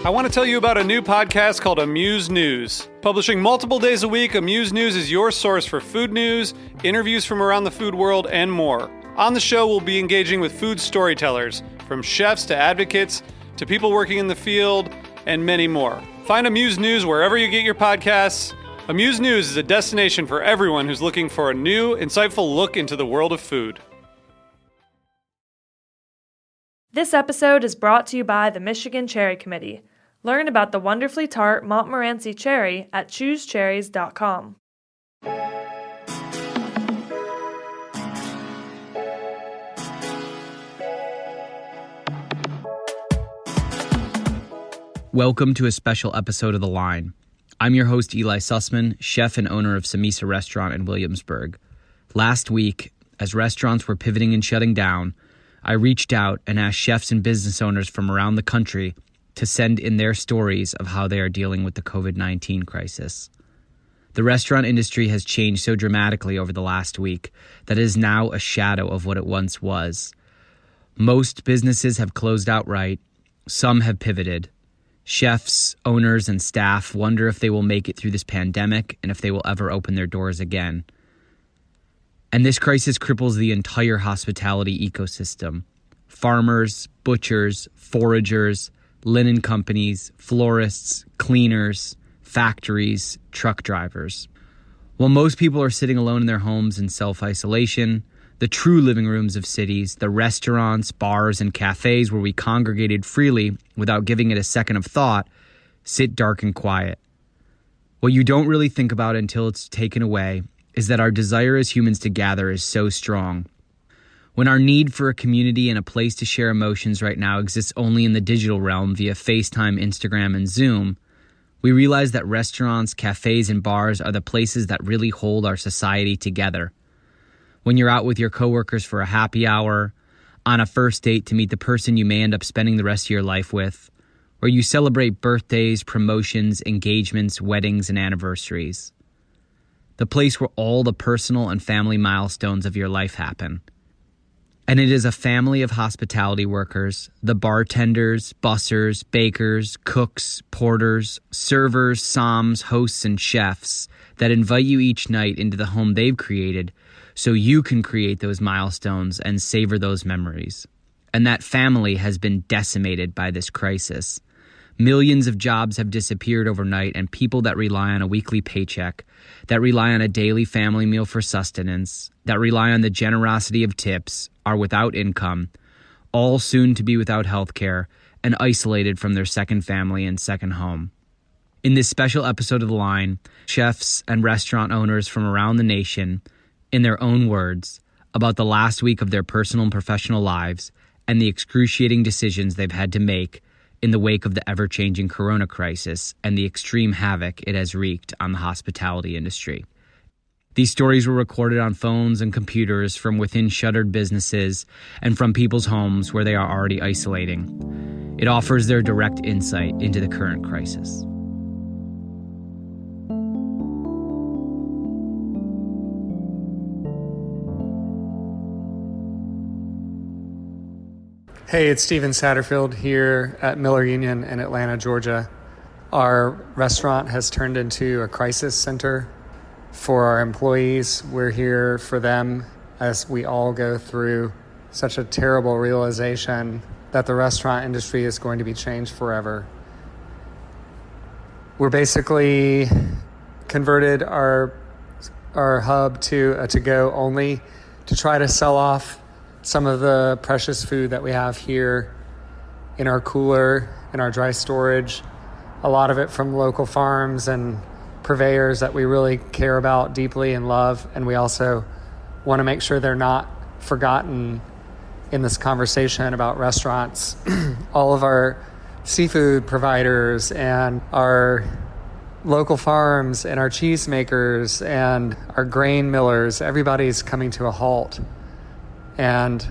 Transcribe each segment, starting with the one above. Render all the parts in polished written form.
I want to tell you about a new podcast called Amuse News. Publishing multiple days a week, Amuse News is your source for food news, interviews from around the food world, and more. On the show, we'll be engaging with food storytellers, from chefs to advocates to people working in the field, and many more. Find Amuse News wherever you get your podcasts. Amuse News is a destination for everyone who's looking for a new, insightful look into the world of food. This episode is brought to you by the Michigan Cherry Committee. Learn about the wonderfully tart Montmorency cherry at choosecherries.com. Welcome to a special episode of TheLINE. I'm your host, Eli Sussman, chef and owner of Samisa Restaurant in Williamsburg. Last week, as restaurants were pivoting and shutting down, I reached out and asked chefs and business owners from around the country to send in their stories of how they are dealing with the COVID-19 crisis. The restaurant industry has changed so dramatically over the last week that it is now a shadow of what it once was. Most businesses have closed outright. Some have pivoted. Chefs, owners, and staff wonder if they will make it through this pandemic and if they will ever open their doors again. And this crisis cripples the entire hospitality ecosystem. Farmers, butchers, foragers, linen companies, florists, cleaners, factories, truck drivers. While most people are sitting alone in their homes in self-isolation, the true living rooms of cities, the restaurants, bars, and cafes where we congregated freely without giving it a second of thought, sit dark and quiet. What you don't really think about until it's taken away is that our desire as humans to gather is so strong. When our need for a community and a place to share emotions right now exists only in the digital realm via FaceTime, Instagram, and Zoom, we realize that restaurants, cafes, and bars are the places that really hold our society together. When you're out with your coworkers for a happy hour, on a first date to meet the person you may end up spending the rest of your life with, or you celebrate birthdays, promotions, engagements, weddings, and anniversaries. The place where all the personal and family milestones of your life happen. And it is a family of hospitality workers, the bartenders, bussers, bakers, cooks, porters, servers, somms, hosts, and chefs that invite you each night into the home they've created so you can create those milestones and savor those memories. And that family has been decimated by this crisis. Millions of jobs have disappeared overnight, and people that rely on a weekly paycheck, that rely on a daily family meal for sustenance, that rely on the generosity of tips, are without income, all soon to be without health care, and isolated from their second family and second home. In this special episode of TheLINE, chefs and restaurant owners from around the nation, in their own words, about the last week of their personal and professional lives and the excruciating decisions they've had to make in the wake of the ever-changing corona crisis and the extreme havoc it has wreaked on the hospitality industry. These stories were recorded on phones and computers from within shuttered businesses and from people's homes where they are already isolating. It offers their direct insight into the current crisis. Hey, it's Steven Satterfield here at Miller Union in Atlanta, Georgia. Our restaurant has turned into a crisis center for our employees. We're here for them as we all go through such a terrible realization that the restaurant industry is going to be changed forever. We're basically converted our hub to a to-go only to try to sell off some of the precious food that we have here in our cooler, in our dry storage, a lot of it from local farms and purveyors that we really care about deeply and love. And we also want to make sure they're not forgotten in this conversation about restaurants. All of our seafood providers and our local farms and our cheesemakers and our grain millers, everybody's coming to a halt. And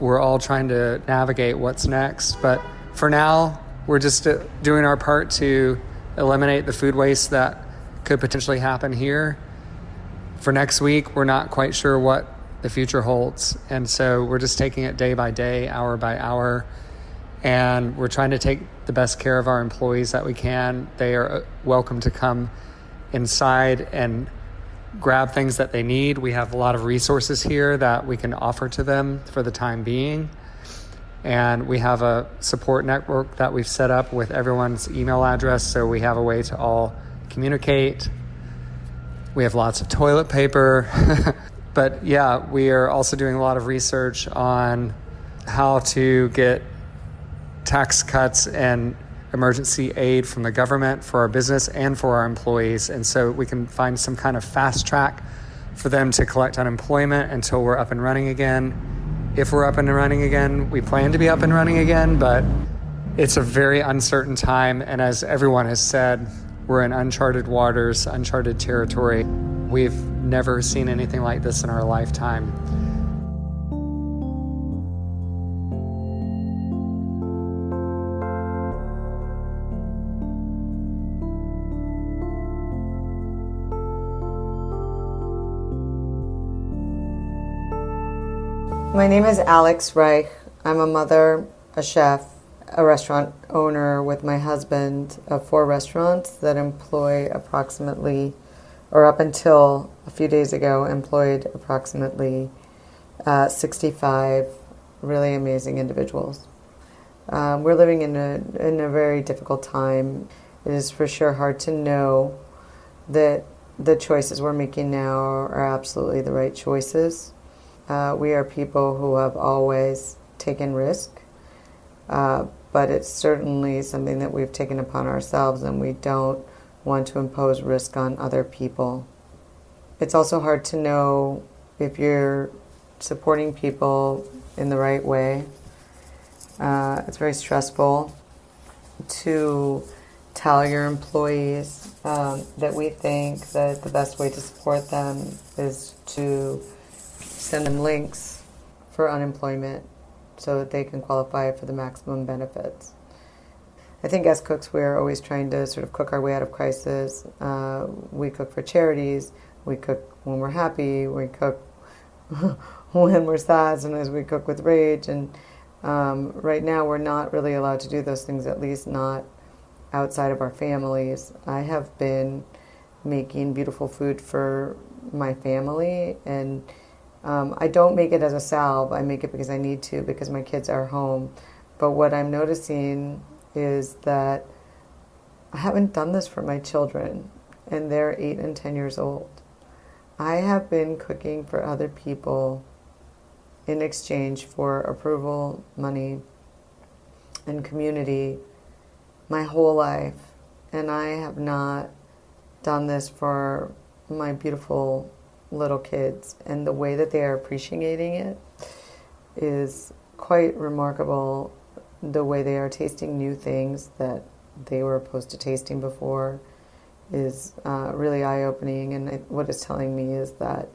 we're all trying to navigate what's next. But for now, we're just doing our part to eliminate the food waste that could potentially happen here. For next week, we're not quite sure what the future holds. And so we're just taking it day by day, hour by hour, and we're trying to take the best care of our employees that we can. They are welcome to come inside and grab things that they need. We have a lot of resources here that we can offer to them for the time being. And we have a support network that we've set up with everyone's email address, so we have a way to all communicate. We have lots of toilet paper. But yeah, we are also doing a lot of research on how to get tax cuts and emergency aid from the government for our business and for our employees. And so we can find some kind of fast track for them to collect unemployment until we're up and running again. If we're up and running again, we plan to be up and running again, but it's a very uncertain time. And as everyone has said, we're in uncharted waters, uncharted territory. We've never seen anything like this in our lifetime. My name is Alex Reich. I'm a mother, a chef, a restaurant owner with my husband of 4 restaurants that employ approximately, or up until a few days ago, employed approximately 65 really amazing individuals. We're living in a very difficult time. It is for sure hard to know that the choices we're making now are absolutely the right choices. We are people who have always taken risk, but it's certainly something that we've taken upon ourselves, and we don't want to impose risk on other people. It's also hard to know if you're supporting people in the right way. It's very stressful to tell your employees that we think that the best way to support them is to send them links for unemployment so that they can qualify for the maximum benefits. I think as cooks, we're always trying to sort of cook our way out of crisis. We cook for charities. We cook when we're happy. We cook when we're sad. Sometimes we cook with rage. And right now, we're not really allowed to do those things, at least not outside of our families. I have been making beautiful food for my family, and I don't make it as a salve. I make it because I need to, because my kids are home. But what I'm noticing is that I haven't done this for my children, and they're 8 and 10 years old. I have been cooking for other people in exchange for approval, money, and community my whole life. And I have not done this for my beautiful little kids. And the way that they are appreciating it is quite remarkable. The way they are tasting new things that they were opposed to tasting before is really eye-opening. And what it's telling me is that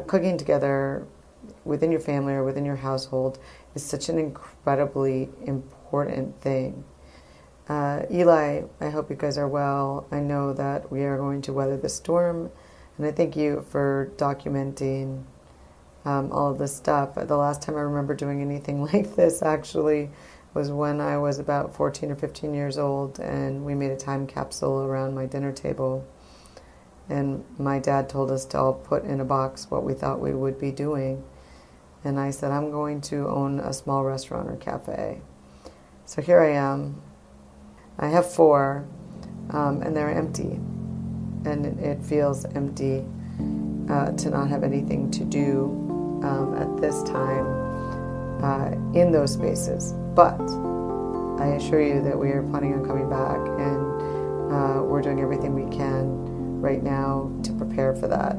cooking together within your family or within your household is such an incredibly important thing. Eli, I hope you guys are well. I know that we are going to weather the storm, and I thank you for documenting all of this stuff. The last time I remember doing anything like this actually was when I was about 14 or 15 years old, and we made a time capsule around my dinner table. And my dad told us to all put in a box what we thought we would be doing. And I said, I'm going to own a small restaurant or cafe. So here I am. I have 4, and they're empty. And it feels empty to not have anything to do at this time in those spaces. But I assure you that we are planning on coming back, and we're doing everything we can right now to prepare for that.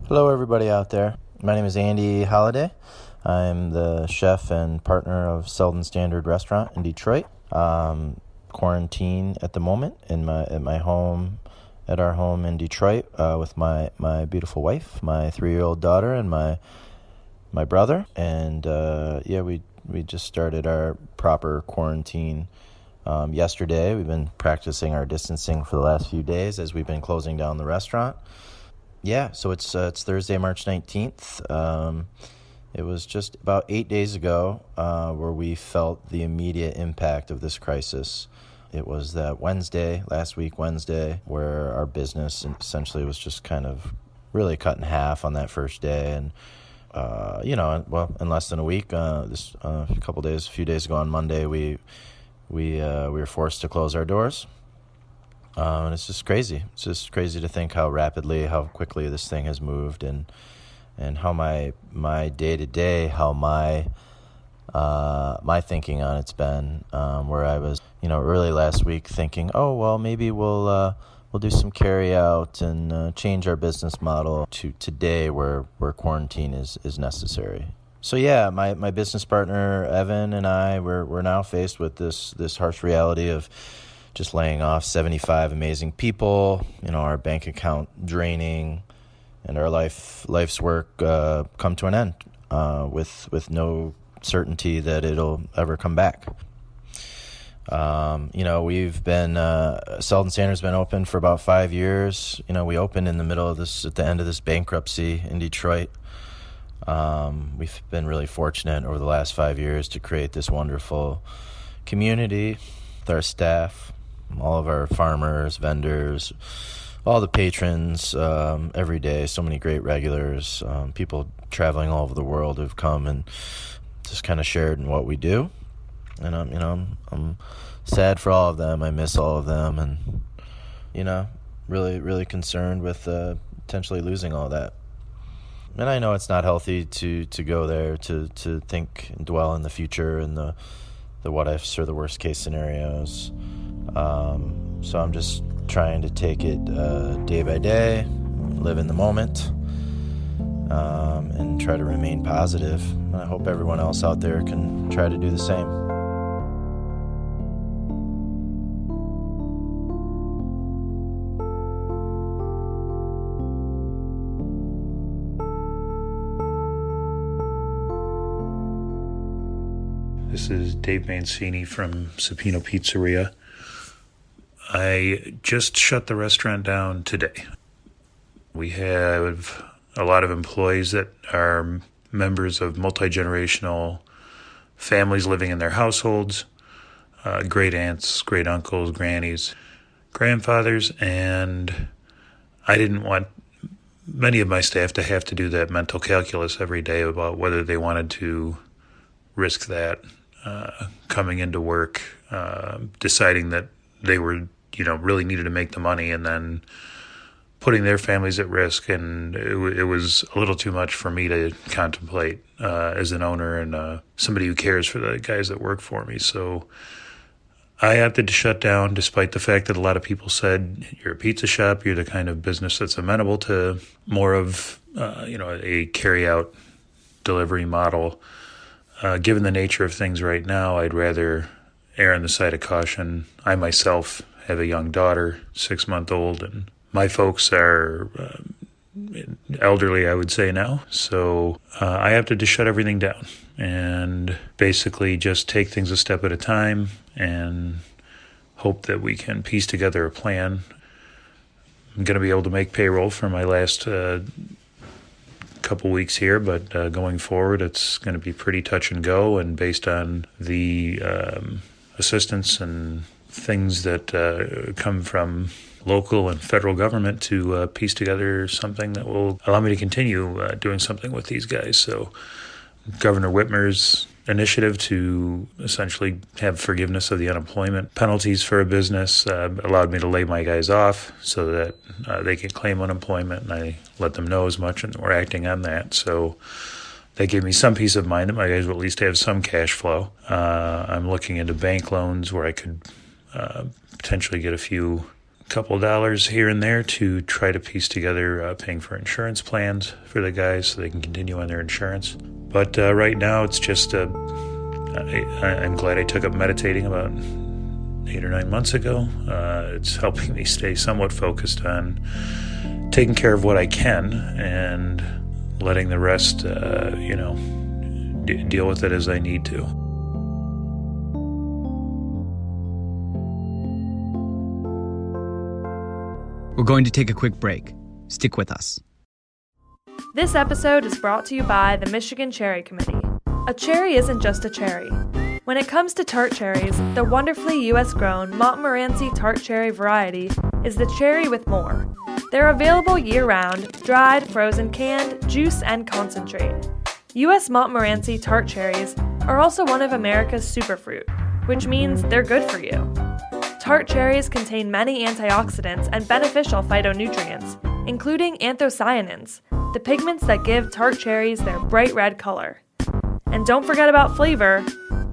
Hello everybody out there. My name is Andy Holliday. I'm the chef and partner of Selden Standard Restaurant in Detroit. Quarantine at the moment at our home in Detroit with my beautiful wife, my 3-year-old daughter, and my my brother. And we just started our proper quarantine yesterday. We've been practicing our distancing for the last few days as we've been closing down the restaurant. Yeah, so it's Thursday, March 19th. It was just about 8 days ago where we felt the immediate impact of this crisis. It was that last week Wednesday, where our business essentially was just kind of really cut in half on that first day. And, in less than a week, a few days ago on Monday, we were forced to close our doors. And it's just crazy. It's just crazy to think how quickly this thing has moved, and how my day-to-day, how my thinking on it's been, where I was, early last week thinking, oh, well, maybe we'll do some carry out and change our business model, to today where quarantine is necessary. So yeah, my business partner, Evan, and I, we're now faced with this harsh reality of just laying off 75 amazing people, our bank account draining, and our life's work come to an end with no certainty that it'll ever come back. We've been Selden Standard's been open for about 5 years. We opened in the middle of this, at the end of this bankruptcy in Detroit. We've been really fortunate over the last 5 years to create this wonderful community with our staff, all of our farmers, vendors, all the patrons, every day. So many great regulars, people traveling all over the world who've come and just kind of shared in what we do. And I'm sad for all of them. I miss all of them, and really, really concerned with potentially losing all that. And I know it's not healthy to go there to think and dwell in the future and the what ifs or the worst case scenarios. So I'm just trying to take it day by day, live in the moment, and try to remain positive. And I hope everyone else out there can try to do the same. This is Dave Mancini from Supino Pizzeria. I just shut the restaurant down today. We have a lot of employees that are members of multi-generational families living in their households, great aunts, great uncles, grannies, grandfathers, and I didn't want many of my staff to have to do that mental calculus every day about whether they wanted to risk that, coming into work, deciding that they were, really needed to make the money, and then putting their families at risk. And it was a little too much for me to contemplate as an owner and somebody who cares for the guys that work for me. So I opted to shut down, despite the fact that a lot of people said, you're a pizza shop, you're the kind of business that's amenable to more of, a carry-out delivery model. Given the nature of things right now, I'd rather err on the side of caution. I myself have a young daughter, 6-month-old, and my folks are elderly, I would say now. So I opted to shut everything down and basically just take things a step at a time and hope that we can piece together a plan. I'm going to be able to make payroll for my last couple weeks here, but going forward, it's going to be pretty touch and go, and based on the assistance and things that come from local and federal government to piece together something that will allow me to continue doing something with these guys. So Governor Whitmer's initiative to essentially have forgiveness of the unemployment penalties for a business allowed me to lay my guys off so that they can claim unemployment, and I let them know as much, and we're acting on that. So that gave me some peace of mind that my guys will at least have some cash flow. I'm looking into bank loans where I could potentially get a couple dollars here and there to try to piece together paying for insurance plans for the guys so they can continue on their insurance. But right now, it's just I'm glad I took up meditating about 8 or 9 months ago. It's helping me stay somewhat focused on taking care of what I can and letting the rest, deal with it as I need to. We're going to take a quick break. Stick with us. This episode is brought to you by the Michigan Cherry Committee. A cherry isn't just a cherry. When it comes to tart cherries, the wonderfully U.S.-grown Montmorency tart cherry variety is the cherry with more. They're available year-round, dried, frozen, canned, juice, and concentrate. U.S. Montmorency tart cherries are also one of America's superfruit, which means they're good for you. Tart cherries contain many antioxidants and beneficial phytonutrients, including anthocyanins, the pigments that give tart cherries their bright red color. And don't forget about flavor.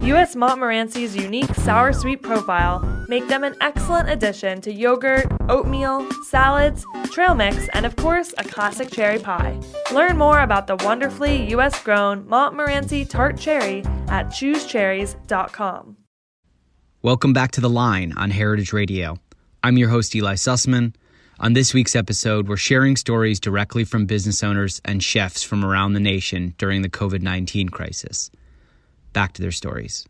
U.S. Montmorency's unique sour-sweet profile make them an excellent addition to yogurt, oatmeal, salads, trail mix, and of course, a classic cherry pie. Learn more about the wonderfully U.S.-grown Montmorency tart cherry at choosecherries.com. Welcome back to The Line on Heritage Radio. I'm your host, Eli Sussman. On this week's episode, we're sharing stories directly from business owners and chefs from around the nation during the COVID-19 crisis. Back to their stories.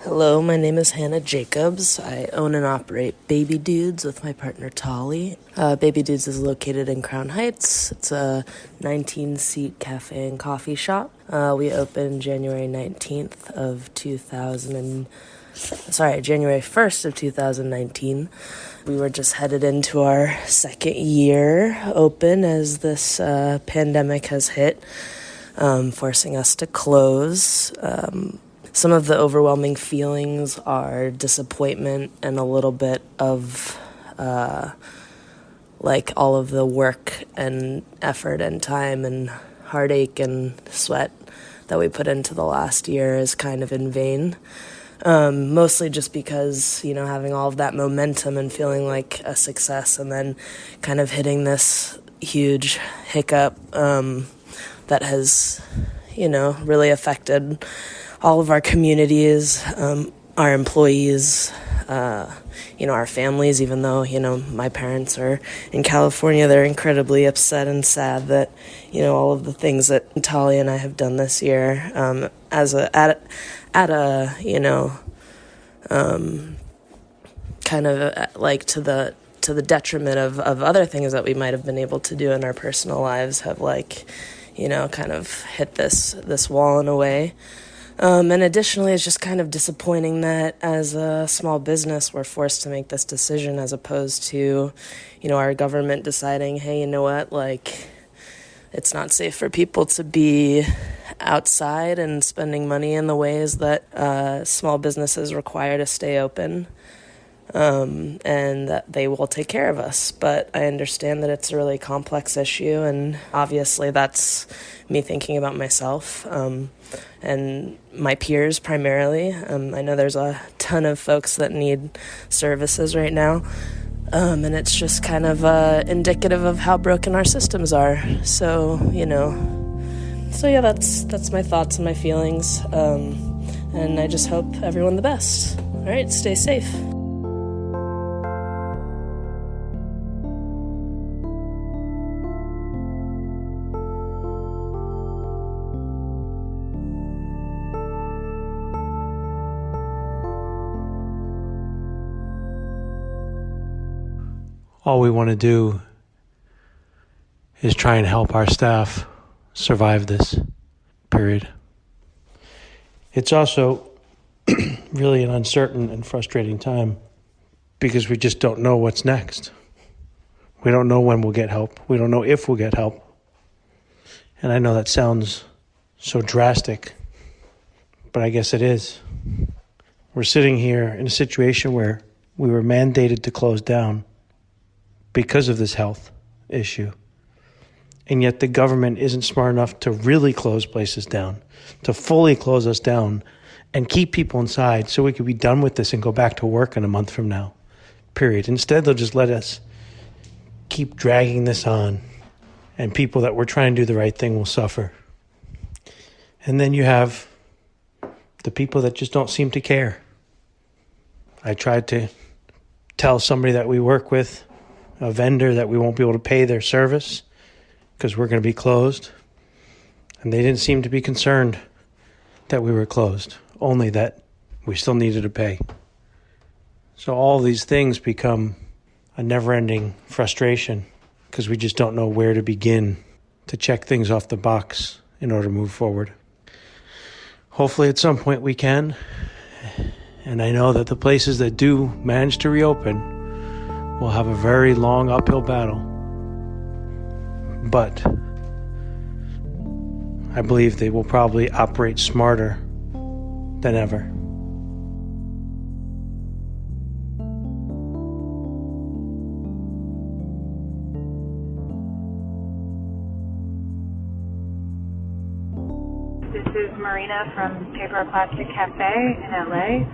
Hello, my name is Hannah Jacobs. I own and operate Baby Dudes with my partner Tolly. Baby Dudes is located in Crown Heights. It's a 19-seat cafe and coffee shop. We opened January 1st of 2019. We were just headed into our second year open as this pandemic has hit, forcing us to close. Some of the overwhelming feelings are disappointment and a little bit of all of the work and effort and time and heartache and sweat that we put into the last year is kind of in vain. Mostly just because, having all of that momentum and feeling like a success and then kind of hitting this huge hiccup that has, really affected all of our communities, our employees, our families, even though, my parents are in California, they're incredibly upset and sad that, all of the things that Talia and I have done this year, to the detriment of other things that we might have been able to do in our personal lives have kind of hit this wall in a way. And additionally, it's just kind of disappointing that as a small business, we're forced to make this decision as opposed to, our government deciding, hey, you know what, it's not safe for people to be outside and spending money in the ways that small businesses require to stay open, and that they will take care of us. But I understand that it's a really complex issue, and obviously that's me thinking about myself and my peers primarily. I know there's a ton of folks that need services right now. And it's just kind of indicative of how broken our systems are. So, that's my thoughts and my feelings. And I just hope everyone the best. All right, stay safe. All we want to do is try and help our staff survive this period. It's also really an uncertain and frustrating time because we just don't know what's next. We don't know when we'll get help. We don't know if we'll get help. And I know that sounds so drastic, but I guess it is. We're sitting here in a situation where we were mandated to close down because of this health issue. And yet the government isn't smart enough to really close places down, to fully close us down and keep people inside so we could be done with this and go back to work in a month from now, period. Instead, they'll just let us keep dragging this on, and people that were trying to do the right thing will suffer. And then you have the people that just don't seem to care. I tried to tell somebody that we work with, a vendor, that we won't be able to pay their service because we're going to be closed. And they didn't seem to be concerned that we were closed, only that we still needed to pay. So all these things become a never-ending frustration because we just don't know where to begin to check things off the box in order to move forward. Hopefully at some point we can. And I know that the places that do manage to reopen will have a very long uphill battle. But I believe they will probably operate smarter than ever. This is Marina from Paper Plastic Cafe in LA.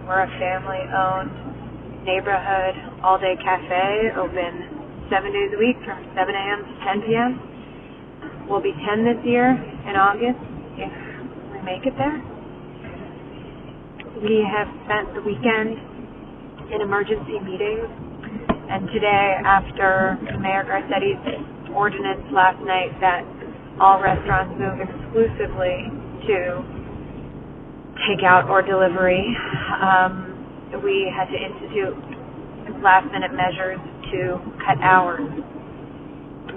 We're a family-owned neighborhood all-day cafe, open 7 days a week from 7 a.m. to 10 p.m. We'll be 10 this year in August if we make it there. We have spent the weekend in emergency meetings, and today, after Mayor Garcetti's ordinance last night that all restaurants move exclusively to takeout or delivery, we had to institute last-minute measures to cut hours.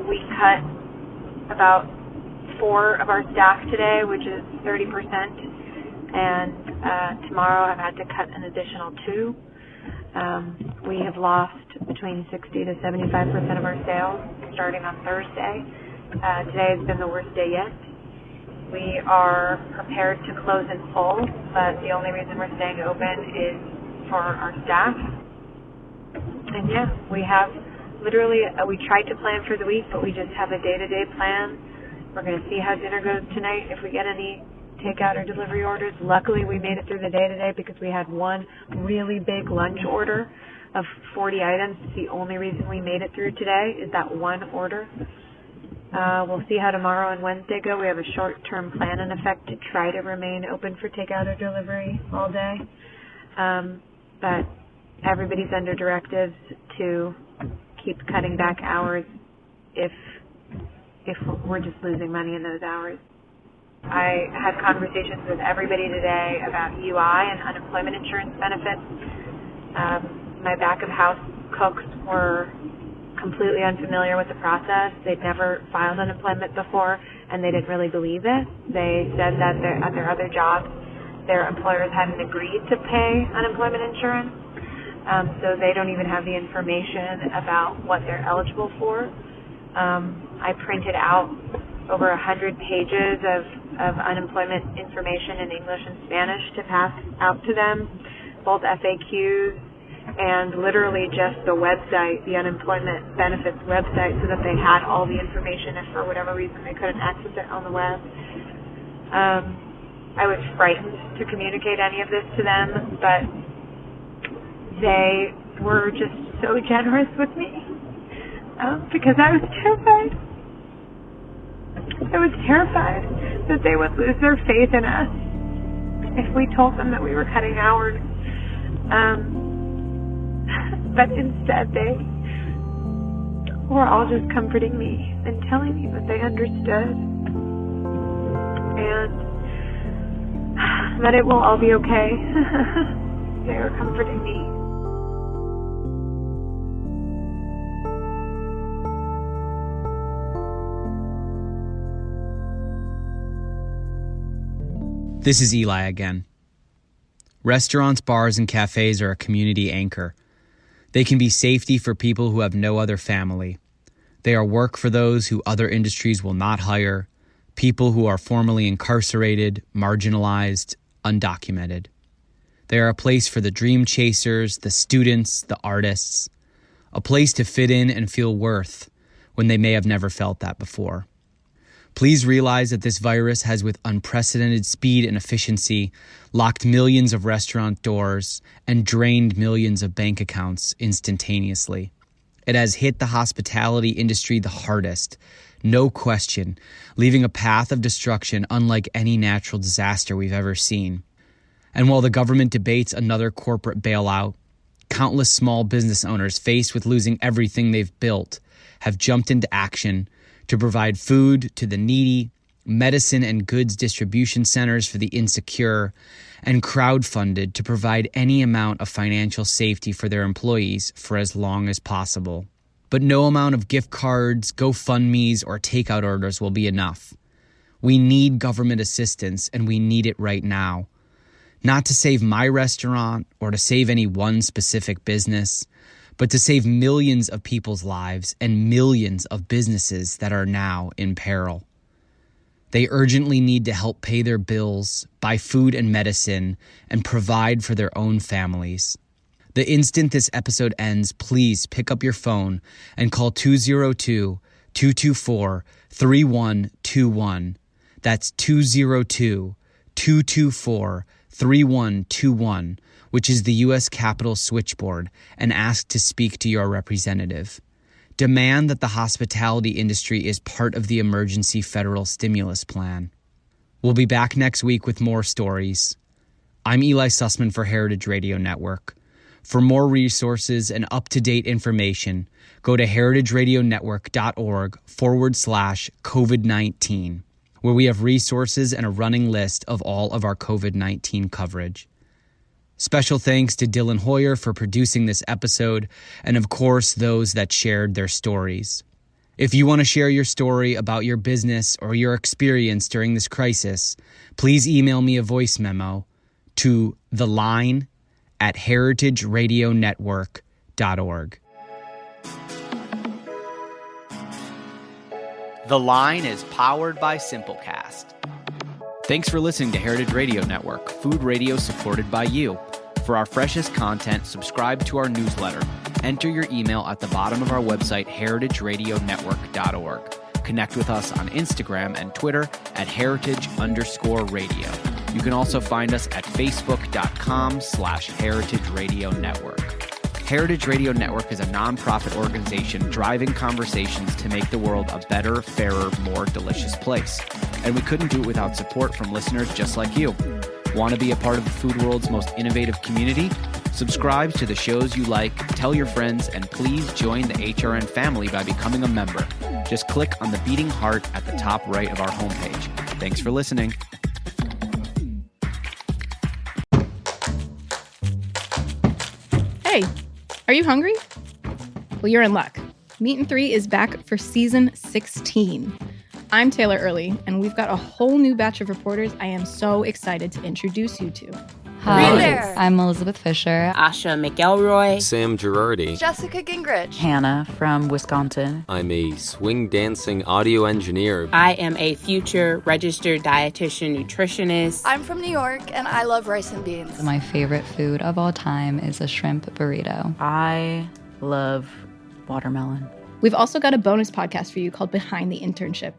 We cut about 4 of our staff today, which is 30%, and tomorrow I've had to cut an additional 2. We have lost between 60 to 75% of our sales starting on Thursday. Today has been the worst day yet. We are prepared to close in full, but the only reason we're staying open is for our staff. And yeah, we have literally, we tried to plan for the week, but we just have a day-to-day plan. We're going to see how dinner goes tonight, if we get any takeout or delivery orders. Luckily, we made it through the day today because we had one really big lunch order of 40 items. It's the only reason we made it through today is that one order. We'll see how tomorrow and Wednesday go. We have a short-term plan in effect to try to remain open for takeout or delivery all day. But everybody's under directives to keep cutting back hours if we're just losing money in those hours. I had conversations with everybody today about UI and unemployment insurance benefits. My back-of-house cooks were completely unfamiliar with the process. They'd never filed unemployment before, and they didn't really believe it. They said that at their other jobs, their employers hadn't agreed to pay unemployment insurance, so they don't even have the information about what they're eligible for. I printed out over 100 pages of unemployment information in English and Spanish to pass out to them, both FAQs and literally just the website, the unemployment benefits website, so that they had all the information if for whatever reason they couldn't access it on the web. I was frightened to communicate any of this to them, but they were just so generous with me because I was terrified. I was terrified that they would lose their faith in us if we told them that we were cutting hours. But instead, they were all just comforting me and telling me that they understood and that it will all be okay. They were comforting me. This is Eli again. Restaurants, bars, and cafes are a community anchor. They can be safety for people who have no other family. They are work for those who other industries will not hire, people who are formerly incarcerated, marginalized, undocumented. They are a place for the dream chasers, the students, the artists, a place to fit in and feel worth when they may have never felt that before. Please realize that this virus has, with unprecedented speed and efficiency, locked millions of restaurant doors and drained millions of bank accounts instantaneously. It has hit the hospitality industry the hardest, no question, leaving a path of destruction unlike any natural disaster we've ever seen. And while the government debates another corporate bailout, countless small business owners faced with losing everything they've built have jumped into action to provide food to the needy, medicine and goods distribution centers for the insecure, and crowdfunded to provide any amount of financial safety for their employees for as long as possible. But no amount of gift cards, GoFundMes, or takeout orders will be enough. We need government assistance, and we need it right now. Not to save my restaurant or to save any one specific business, but to save millions of people's lives and millions of businesses that are now in peril. They urgently need to help pay their bills, buy food and medicine, and provide for their own families. The instant this episode ends, please pick up your phone and call 202-224-3121. That's 202-224-3121, which is the U.S. Capitol switchboard, and ask to speak to your representative. Demand that the hospitality industry is part of the emergency federal stimulus plan. We'll be back next week with more stories. I'm Eli Sussman for Heritage Radio Network. For more resources and up-to-date information, go to heritageradionetwork.org/COVID-19, where we have resources and a running list of all of our COVID-19 coverage. Special thanks to Dylan Hoyer for producing this episode, and of course, those that shared their stories. If you want to share your story about your business or your experience during this crisis, please email me a voice memo to TheLINE@heritageradionetwork.org. The Line is powered by Simplecast. Thanks for listening to Heritage Radio Network, food radio supported by you. For our freshest content, subscribe to our newsletter. Enter your email at the bottom of our website, heritageradionetwork.org. Connect with us on Instagram and Twitter at heritage_radio. You can also find us at facebook.com/Heritage Radio Network. Heritage Radio Network is a nonprofit organization driving conversations to make the world a better, fairer, more delicious place. And we couldn't do it without support from listeners just like you. Want to be a part of the food world's most innovative community? Subscribe to the shows you like, tell your friends, and please join the HRN family by becoming a member. Just click on the beating heart at the top right of our homepage. Thanks for listening. Hey, are you hungry? Well, you're in luck. Meat and 3 is back for season 16. I'm Taylor Early, and we've got a whole new batch of reporters I am so excited to introduce you to. Hi, I'm Elizabeth Fisher. Asha McElroy. Sam Girardi. Jessica Gingrich. Hannah from Wisconsin. I'm a swing dancing audio engineer. I am a future registered dietitian nutritionist. I'm from New York, and I love rice and beans. My favorite food of all time is a shrimp burrito. I love watermelon. We've also got a bonus podcast for you called Behind the Internship.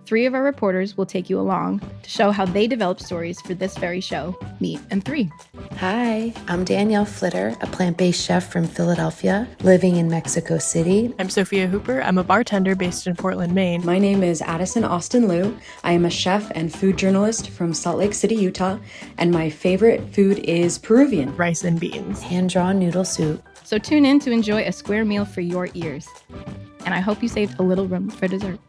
3 of our reporters will take you along to show how they developed stories for this very show, Meat and 3. Hi, I'm Danielle Flitter, a plant-based chef from Philadelphia, living in Mexico City. I'm Sophia Hooper. I'm a bartender based in Portland, Maine. My name is Addison Austin Liu. I am a chef and food journalist from Salt Lake City, Utah, and my favorite food is Peruvian. Rice and beans. Hand-drawn noodle soup. So tune in to enjoy a square meal for your ears. And I hope you saved a little room for dessert.